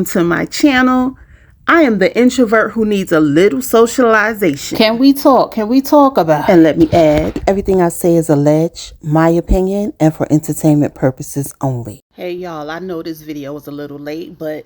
welcome to my channel. I am the introvert who needs a little socialization. Can we talk? Can we talk about it? And let me add, everything I say is alleged, my opinion, and for entertainment purposes only. Hey y'all, I know this video was a little late, but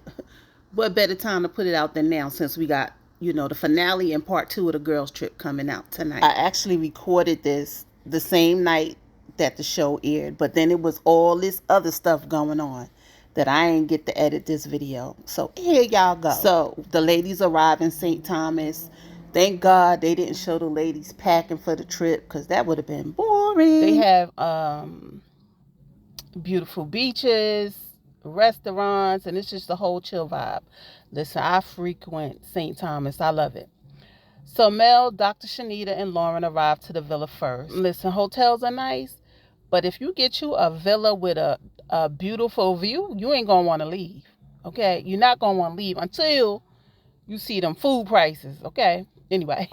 what better time to put it out than now since we got, the finale and part 2 of the girls trip coming out tonight. I actually recorded this the same night that the show aired, but then it was all this other stuff going on that I ain't get to edit this video. So here y'all go. So the ladies arrive in St. Thomas. Thank God they didn't show the ladies packing for the trip, because that would have been boring. They have beautiful beaches, restaurants, and it's just a whole chill vibe. Listen, I frequent St. Thomas. I love it. So Mel, Dr. Shanita, and Lauren arrived to the villa first. Listen, hotels are nice, but if you get you a villa with a beautiful view, you ain't gonna want to leave. Okay, you're not gonna want to leave until you see them food prices. Okay, anyway.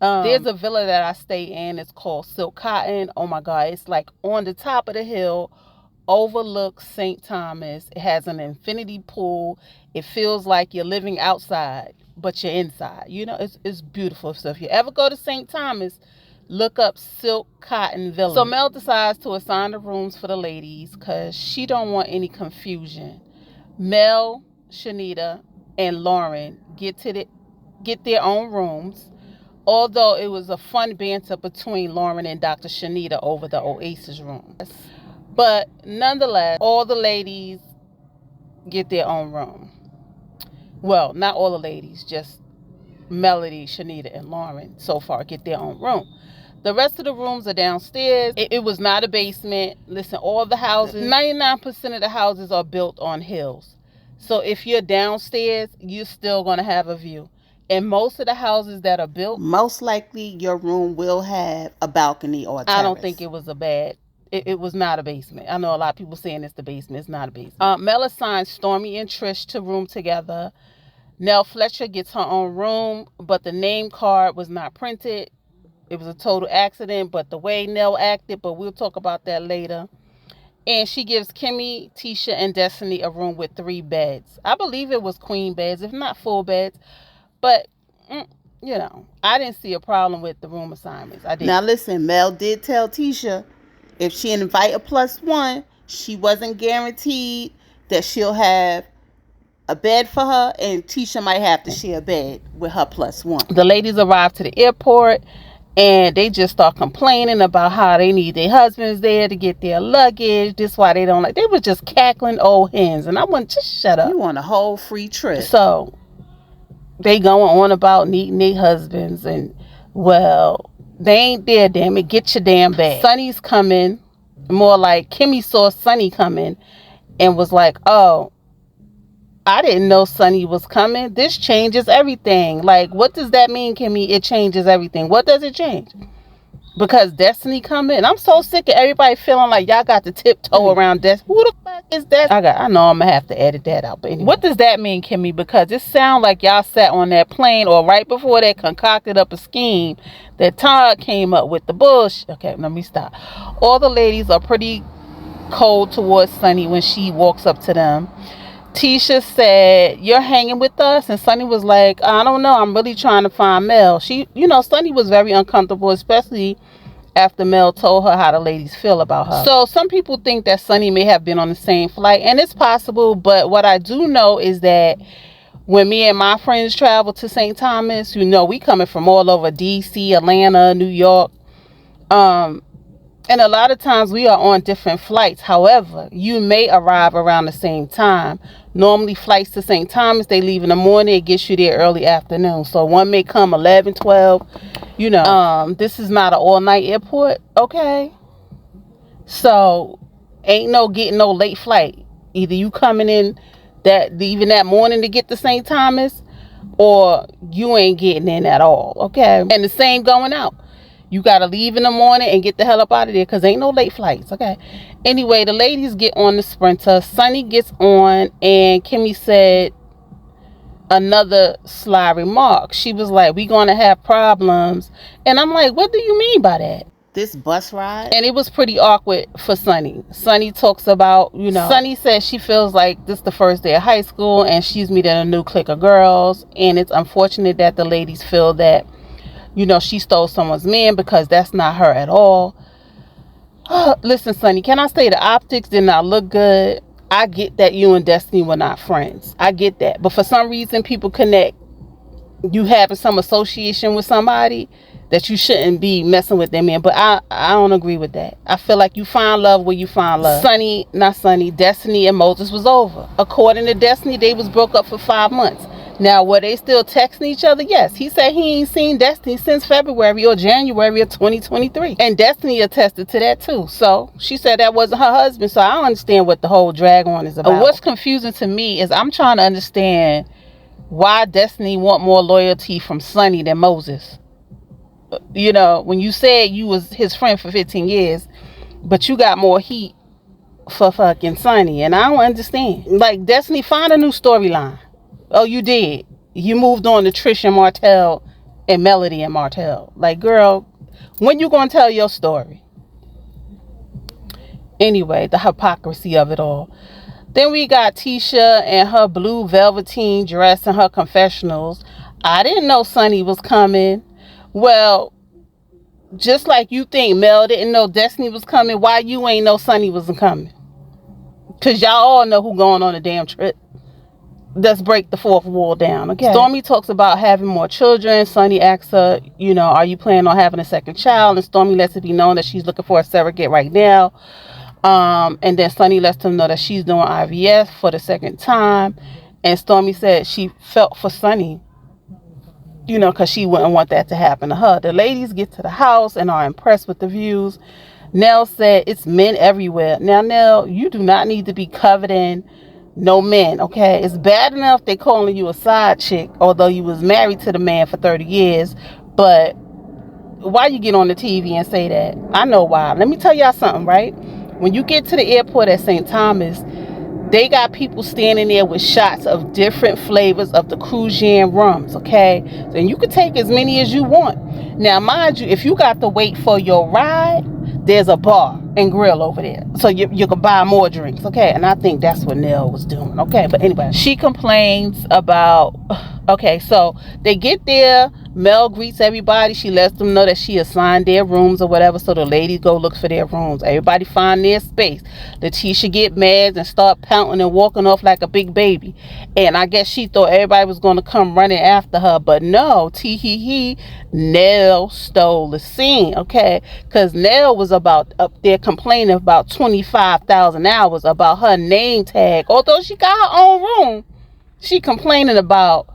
There's a villa that I stay in. It's called Silk Cotton. Oh my God, it's like on the top of the hill, overlooks St. Thomas. It has an infinity pool. It feels like you're living outside, but you're inside. It's beautiful. So if you ever go to St. Thomas, look up Silk Cotton Villa. So Mel decides to assign the rooms for the ladies because she don't want any confusion. Mel, Shanita, and Lauren get their own rooms, although it was a fun banter between Lauren and Dr. Shanita over the Oasis room. But nonetheless, all the ladies get their own room. Well, not all the ladies, just Melody, Shanita, and Lauren so far get their own room. The rest of the rooms are downstairs. It was not a basement. Listen, all the houses, 99% of the houses are built on hills. So if you're downstairs, you're still going to have a view. And most of the houses that are built, most likely your room will have a balcony or a terrace. I don't think it was it was not a basement. I know a lot of people saying it's the basement. It's not a basement. Mel assigned Stormy and Trish to room together. Nell Fletcher gets her own room, but the name card was not printed. It was a total accident, but the way Nell acted, but we'll talk about that later. And she gives Kimmy, Tisha, and Destiny a room with 3 beds. I believe it was queen beds, if not full beds. But, I didn't see a problem with the room assignments. I didn't. Now listen, Mel did tell Tisha if she invite a +1, she wasn't guaranteed that she'll have a bed for her, and Tisha might have to share a bed with her +1. The ladies arrived to the airport, and they just start complaining about how they need their husbands there to get their luggage. This why they don't like. They were just cackling old hens, and I want to shut up. You want a whole free trip. So they going on about needing their husbands, and well, they ain't there. Damn it, get your damn bag. Sonny's coming. More like Kimmy saw Sonny coming, and was like, "Oh, I didn't know Sonny was coming. This changes everything." Like, what does that mean, Kimmy? It changes everything. What does it change? Because Destiny coming? I'm so sick of everybody feeling like y'all got to tiptoe around Destiny. Who the fuck is that? I know I'm gonna have to edit that out. But anyway. What does that mean, Kimmy? Because it sounds like y'all sat on that plane, or right before they concocted up a scheme that Todd came up with the bullshit. Okay, let me stop. All the ladies are pretty cold towards Sonny when she walks up to them. Tisha said, "You're hanging with us?" And Sonny was like, "I don't know. I'm really trying to find Mel." Sonny was very uncomfortable, especially after Mel told her how the ladies feel about her. So some people think that Sonny may have been on the same flight, and it's possible. But what I do know is that when me and my friends travel to St. Thomas, we coming from all over DC, Atlanta, New York. And a lot of times we are on different flights. However, you may arrive around the same time. Normally flights to St. Thomas, they leave in the morning. It gets you there early afternoon. So one may come 11, 12. This is not an all-night airport. Okay. So ain't no getting no late flight. Either you coming in leaving that morning to get to St. Thomas, or you ain't getting in at all. Okay. And the same going out. You got to leave in the morning and get the hell up out of there, because ain't no late flights, okay? Anyway, the ladies get on the Sprinter. Sonny gets on, and Kimmy said another sly remark. She was like, "We going to have problems." And I'm like, what do you mean by that? this bus ride. And it was pretty awkward for Sunny. Sunny talks about, Sunny says she feels like this is the first day of high school and she's meeting a new clique of girls. And it's unfortunate that the ladies feel that, she stole someone's man, because that's not her at all. Listen, Sunny, can I say the optics did not look good? I get that you and Destiny were not friends. I get that. But for some reason, people connect you having some association with somebody that you shouldn't be messing with them in. But I don't agree with that. I feel like you find love where you find love. Destiny and Moses was over. According to Destiny, they was broke up for 5 months. Now, were they still texting each other? Yes. He said he ain't seen Destiny since February or January of 2023. And Destiny attested to that too. So she said that wasn't her husband. So I don't understand what the whole drag on is about. What's confusing to me is I'm trying to understand why Destiny want more loyalty from Sunny than Moses. When you said you was his friend for 15 years, but you got more heat for fucking Sunny, and I don't understand. Like, Destiny, find a new storyline. Oh, you did. You moved on to Trish and Martell and Melody and Martell. Like, girl, when you gonna tell your story? Anyway, the hypocrisy of it all. Then we got Tisha and her blue velveteen dress and her confessionals. I didn't know Sunny was coming. Well, just like you think Mel didn't know Destiny was coming, why you ain't know Sunny wasn't coming? Because y'all all know who going on a damn trip. Let's break the fourth wall down, okay? Stormy talks about having more children. Sunny asks her, are you planning on having a second child? And Stormy lets it be known that she's looking for a surrogate right now. And then Sunny lets them know that she's doing IVF for the second time. And Stormy said she felt for Sunny, because she wouldn't want that to happen to her. The ladies get to the house and are impressed with the views. Nell said it's men everywhere. Now, Nell, you do not need to be coveting no men, okay? It's bad enough they calling you a side chick, although you was married to the man for 30 years. But why you get on the TV and say that? I know why. Let me tell y'all something, right? When you get to the airport at St. Thomas, they got people standing there with shots of different flavors of the Cruisian rums, okay? And you can take as many as you want. Now, mind you, if you got to wait for your ride, there's a bar and grill over there. So you can buy more drinks, okay? And I think that's what Nell was doing, okay? But anyway, she complains about... Okay, so they get there. Mel greets everybody. She lets them know that she assigned their rooms or whatever. So the ladies go look for their rooms. Everybody find their space. Letitia get mad and start pouting and walking off like a big baby. And I guess she thought everybody was going to come running after her. But no, Nell stole the scene, okay? Because Nell was about up there complaining about 25,000 hours about her name tag. Although she got her own room, she complaining about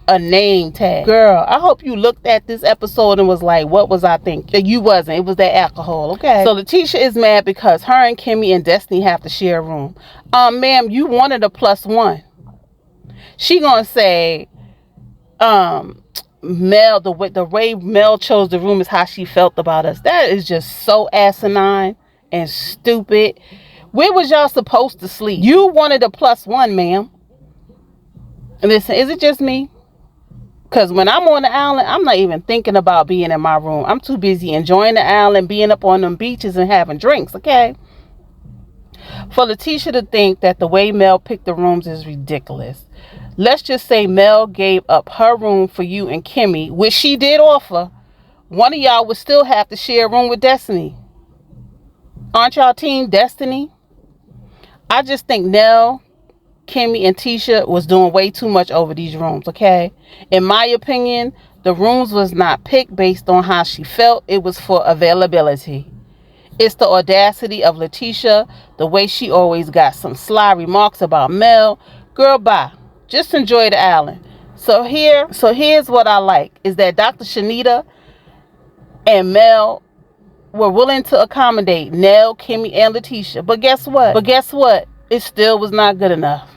a name tag. Girl, I hope you looked at this episode and was like, what was I thinking? You wasn't. It was that alcohol, okay? So Letitia is mad because her and Kimmy and Destiny have to share a room. Ma'am, you wanted a +1. She gonna say, Mel, the way Mel chose the room is how she felt about us. That is just so asinine and stupid. Where was y'all supposed to sleep? You wanted a +1, ma'am. Listen, is it just me? Because when I'm on the island, I'm not even thinking about being in my room. I'm too busy enjoying the island, being up on them beaches and having drinks, okay? For Letitia to think that the way Mel picked the rooms is ridiculous. Let's just say Mel gave up her room for you and Kimmy, which she did offer. One of y'all would still have to share a room with Destiny. Aren't y'all team Destiny? I just think Nell, Kimmy, and Tisha was doing way too much over these rooms, okay? In my opinion, the rooms was not picked based on how she felt. It was for availability. It's the audacity of Letitia, the way she always got some sly remarks about Mel. Girl, bye. Just enjoy the island. So here's what I like, is that Dr. Shanita and Mel were willing to accommodate Nell, Kimmy, and Letitia. But guess what? It still was not good enough.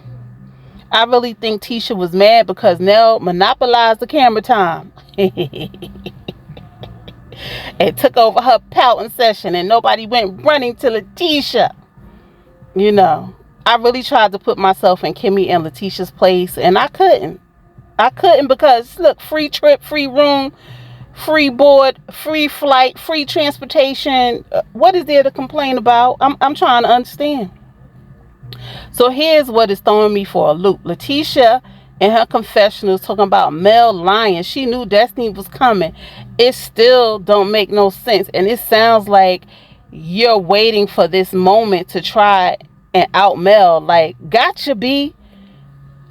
I really think Tisha was mad because Nell monopolized the camera time and took over her pouting session, and nobody went running to Letitia. You know, I really tried to put myself in Kimmy and Letitia's place, and I couldn't because, look, free trip, free room. free board, free flight, free transportation. What is there to complain about? I'm trying to understand. So here's what is throwing me for a loop. Letitia in her confessionals talking about Mel lying. She knew Destiny was coming. It still don't make no sense. And it sounds like you're waiting for this moment to try and out Mel. Like, gotcha, B.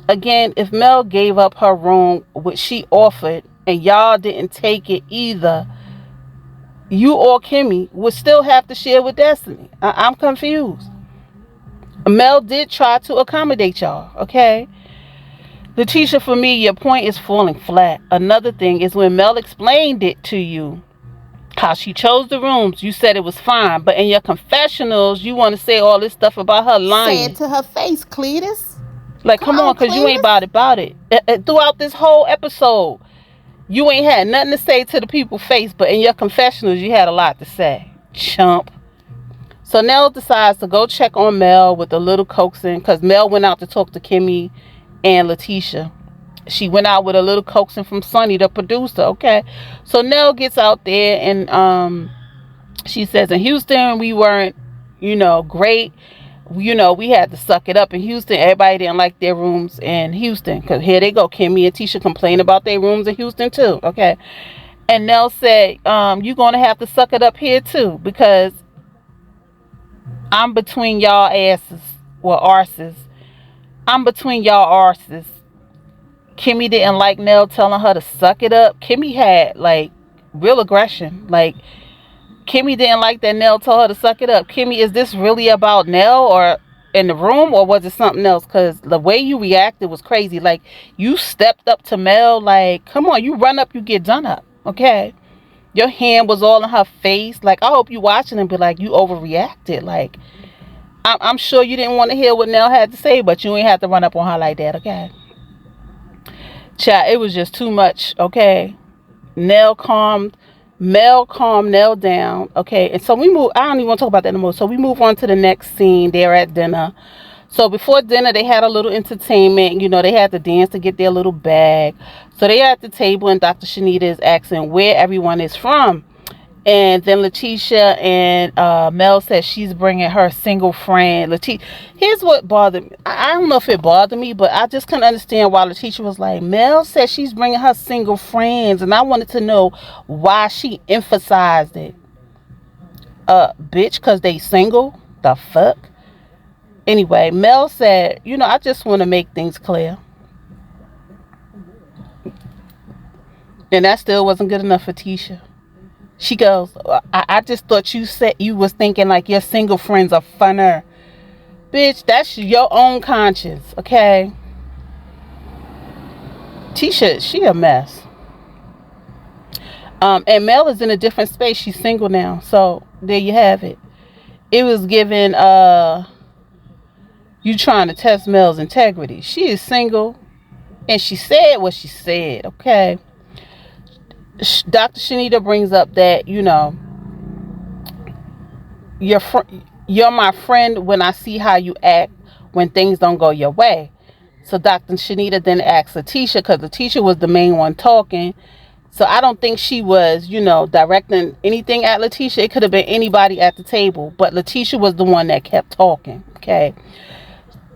Again, if Mel gave up her room, which she offered, and y'all didn't take it either, you or Kimmy would still have to share with Destiny. I'm confused. Mel did try to accommodate y'all, okay? Letitia, for me, your point is falling flat. Another thing is when Mel explained it to you, how she chose the rooms, you said it was fine. But in your confessionals, you want to say all this stuff about her lying. Say it to her face, Cletus. Like, come on, because you ain't about it. Throughout this whole episode, you ain't had nothing to say to the people's face, but in your confessionals, you had a lot to say. Chump. So Nell decides to go check on Mel with a little coaxing, because Mel went out to talk to Kimmy and Letitia. She went out with a little coaxing from Sonny, the producer, okay? So Nell gets out there, and she says, in Houston, we weren't, great. We had to suck it up in Houston. Everybody didn't like their rooms in Houston, because here they go. Kimmy and Tisha complain about their rooms in Houston, too, okay? And Nell said, you're going to have to suck it up here, too, because I'm between y'all asses. Well, arses. I'm between y'all arses. Kimmy didn't like Nell telling her to suck it up. Kimmy had, real aggression. Kimmy didn't like that Nell told her to suck it up. Kimmy, is this really about Nell or in the room, or was it something else? Because the way you reacted was crazy. You stepped up to Mel. Come on, you run up, you get done up. Okay? Your hand was all in her face. I hope you watching and be like, you overreacted. I'm sure you didn't want to hear what Nell had to say, but you ain't have to run up on her like that, okay? Chat, it was just too much, okay? Mel calmed Nell down, okay? And so we move, I don't even want to talk about that anymore. So we move on to the next scene. They're at dinner. So before dinner, they had a little entertainment. They had to dance to get their little bag. So they're at the table, and Dr. Shanita is asking where everyone is from. And then Letitia and Mel says she's bringing her single friend. Here's what bothered me. I don't know if it bothered me, but I just couldn't understand why Letitia was like, Mel says she's bringing her single friends. And I wanted to know why she emphasized it. Bitch, because they single? The fuck? Anyway, Mel said, I just want to make things clear. And that still wasn't good enough for Tisha. She goes, I just thought you said you was thinking your single friends are funner. Bitch, that's your own conscience, okay? Tisha, she a mess. And Mel is in a different space. She's single now. So there you have it. It was given you trying to test Mel's integrity. She is single, and she said what she said, okay? Dr. Shanita brings up that, you're my friend when I see how you act when things don't go your way. So Dr. Shanita then asks Letitia, because Letitia was the main one talking. So I don't think she was, directing anything at Letitia. It could have been anybody at the table, but Letitia was the one that kept talking, okay?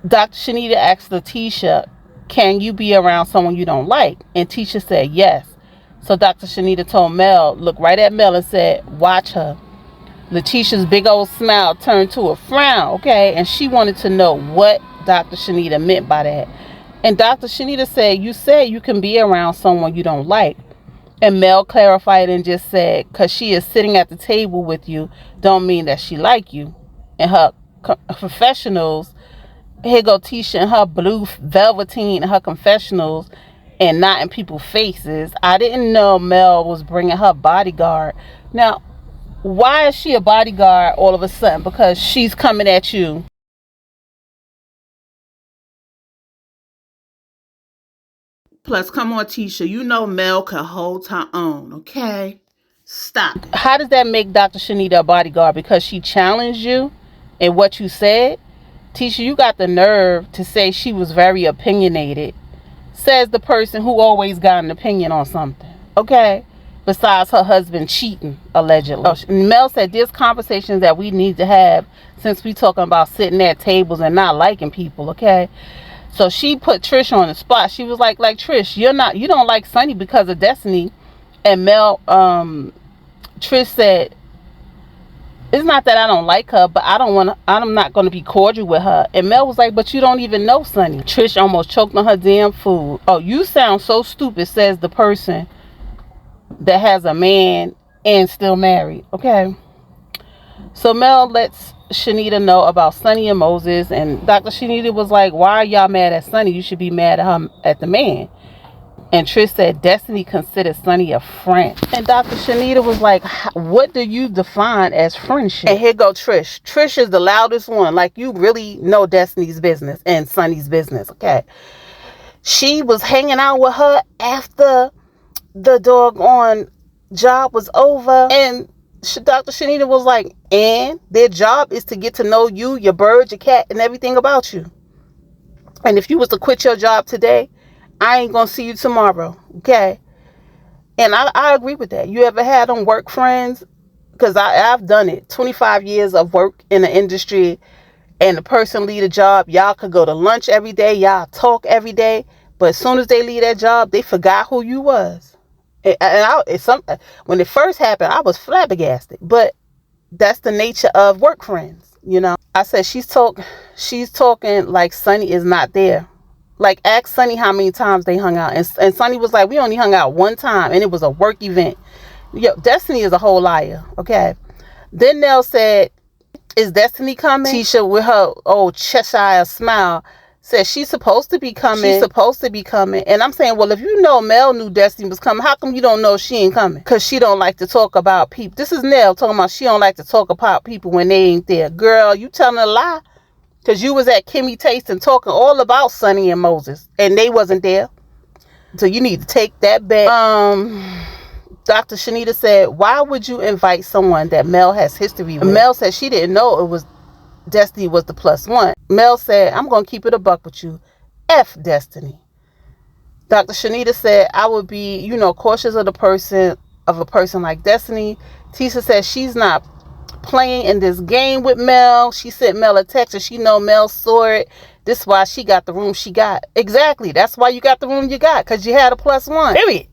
Dr. Shanita asked Letitia, can you be around someone you don't like? And Tisha said yes. So Dr. Shanita told Mel, look right at Mel and said, watch her. Letitia's big old smile turned to a frown, okay? And she wanted to know what Dr. Shanita meant by that. And Dr. Shanita said you can be around someone you don't like. And Mel clarified and just said, because she is sitting at the table with you, don't mean that she like you. And her professionals, here go Tisha in her blue velveteen and her confessionals, and not in people's faces. I didn't know Mel was bringing her bodyguard. Now, why is she a bodyguard all of a sudden? Because she's coming at you. Plus, come on, Tisha. Mel can hold her own, okay? Stop it. How does that make Dr. Shanita a bodyguard? Because she challenged you in what you said? Tisha, you got the nerve to say she was very opinionated. Says the person who always got an opinion on something. Okay? besides her husband cheating, allegedly. Mel said there's conversations that we need to have since we talking about sitting at tables and not liking people, okay? So she put Trish on the spot. She was like Trish, you don't like Sonny because of Destiny. And Trish said, it's not that I don't like her, but I'm not going to be cordial with her. And Mel was like, but you don't even know Sonny. Trish almost choked on her damn food. Oh, you sound so stupid, says the person that has a man and still married, okay? So Mel lets Shanita know about Sonny and Moses, and Dr. Shanita was like, why are y'all mad at Sonny? You should be mad at the man. And Trish said Destiny considered Sonny a friend. And Dr. Shanita was like, what do you define as friendship? And here go Trish. Trish is the loudest one. Like, you really know Destiny's business and Sonny's business, okay? She was hanging out with her after the doggone job was over. And Dr. Shanita was like, and their job is to get to know you, your bird, your cat, and everything about you. And if you was to quit your job today, I ain't gonna see you tomorrow, okay? And I agree with that. You ever had them work friends? Because I've done it. 25 years of work in the industry, and the person leave a job, y'all could go to lunch every day, y'all talk every day, but as soon as they leave that job, they forgot who you was. When it first happened, I was flabbergasted, but that's the nature of work friends, you know? I said, she's talking like Sonny is not there. Like, ask Sonny how many times they hung out. And Sonny was like, we only hung out one time, and it was a work event. Yo, Destiny is a whole liar, okay? Then Nell said, is Destiny coming? Tisha, with her old Cheshire smile, said she's supposed to be coming. And I'm saying, well, if you know Mel knew Destiny was coming, how come you don't know she ain't coming? Because she don't like to talk about people. This is Nell talking about she don't like to talk about people when they ain't there. Girl, you telling a lie. Because you was at Kimmy Taste and talking all about Sonny and Moses, and they wasn't there. So you need to take that back. Dr. Shanita said, why would you invite someone that Mel has history with? Mel said she didn't know it was Destiny was the +1. Mel said, I'm going to keep it a buck with you. F Destiny. Dr. Shanita said, I would be, cautious of a person like Destiny. Tisha said she's not playing in this game with Mel. She sent Mel a text and she know Mel saw it. This is why she got the room she got. Exactly. That's why you got the room you got, because you had a +1. Period.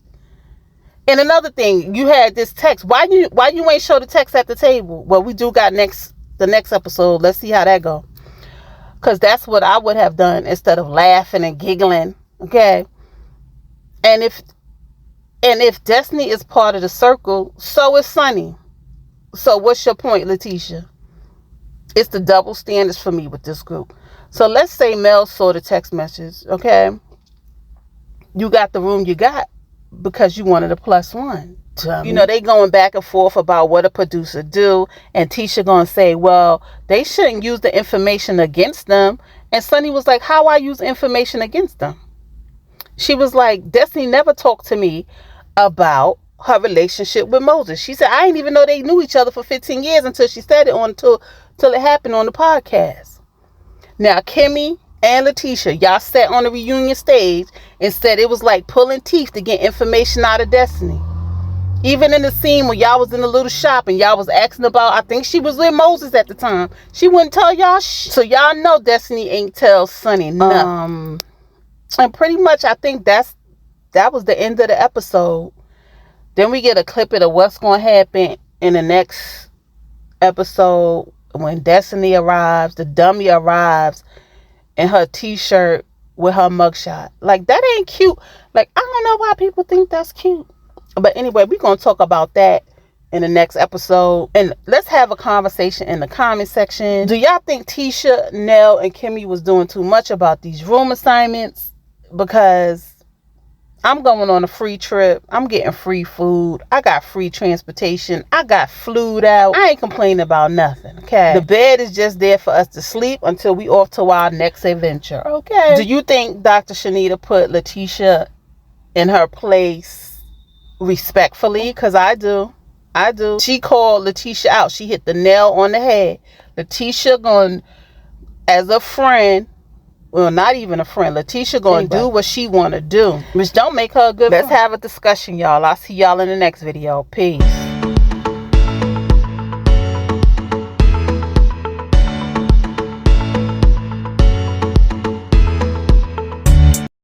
And another thing, you had this text. Why you ain't show the text at the table? Well, we do got the next episode. Let's see how that go. Because that's what I would have done instead of laughing and giggling. Okay. And if Destiny is part of the circle, so is Sonny. So what's your point, Letitia? It's the double standards for me with this group. So let's say Mel saw the text message, okay? You got the room you got because you wanted a +1. They going back and forth about what a producer do, and Tisha gonna say, well, they shouldn't use the information against them. And Sonny was like, how I use information against them? She was like, Destiny never talked to me about her relationship with Moses. She said, I didn't even know they knew each other for 15 years until she said it till it happened on the podcast. Now, Kimmy and Letitia, y'all sat on the reunion stage and said it was like pulling teeth to get information out of Destiny. Even in the scene when y'all was in the little shop and y'all was asking about, I think she was with Moses at the time, she wouldn't tell y'all So y'all know Destiny ain't tell Sonny nothing. And pretty much I think that was the end of the episode. Then we get a clip of what's going to happen in the next episode when Destiny arrives, the dummy arrives in her t-shirt with her mugshot. Like, that ain't cute. Like, I don't know why people think that's cute. But anyway, we're going to talk about that in the next episode. And let's have a conversation in the comment section. Do y'all think Tisha, Nell, and Kimmy was doing too much about these room assignments? Because I'm going on a free trip. I'm getting free food. I got free transportation. I got flued out. I ain't complaining about nothing, okay? The bed is just there for us to sleep until we off to our next adventure, okay? Do you think Dr. Shanita put Letitia in her place respectfully? Because I do. She called Letitia out. She hit the nail on the head. Letitia going, as a friend, Well, not even a friend. Letitia gonna do what she wanna do, which don't make her a good friend. Let's have a discussion, y'all. I'll see y'all in the next video. Peace.